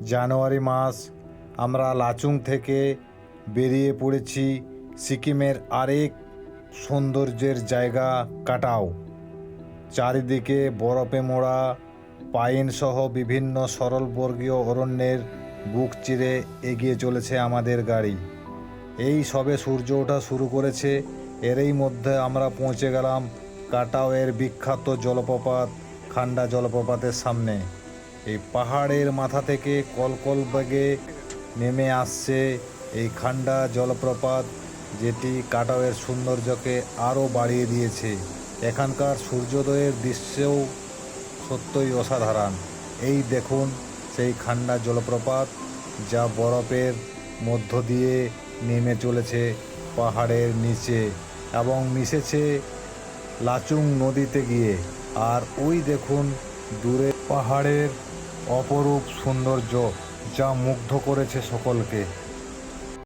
জানুয়ারি মাস, আমরা লাচুং থেকে বেরিয়ে পড়েছি সিকিমের আরেক সৌন্দর্যের জায়গা কাটাও। চারিদিকে বরফে মোড়া পাইন সহ বিভিন্ন সরলবর্গীয় অরণ্যের বুক চিরে এগিয়ে চলেছে আমাদের গাড়ি। এই সবে সূর্য ওঠা শুরু করেছে, এরই মধ্যে আমরা পৌঁছে গেলাম কাটাওয়ের বিখ্যাত জলপ্রপাত খান্ডা জলপ্রপাতের সামনে। এই পাহাড়ের মাথা থেকে কলকল বেগে নেমে আসছে এই খান্ডা জলপ্রপাত, যেটি কাটাওয়ের সৌন্দর্যকে আরও বাড়িয়ে দিয়েছে। এখানকার সূর্যোদয়ের দৃশ্যও সত্যই অসাধারণ। এই দেখুন সেই খান্ডা জলপ্রপাত, যা বরফের মধ্য দিয়ে নেমে চলেছে পাহাড়ের নিচে এবং মিশেছে লাচুং নদীতে গিয়ে। আর ওই দেখুন দূরে পাহাড়ের অপরূপ সৌন্দর্য, যা মুগ্ধ করেছে সকলকে।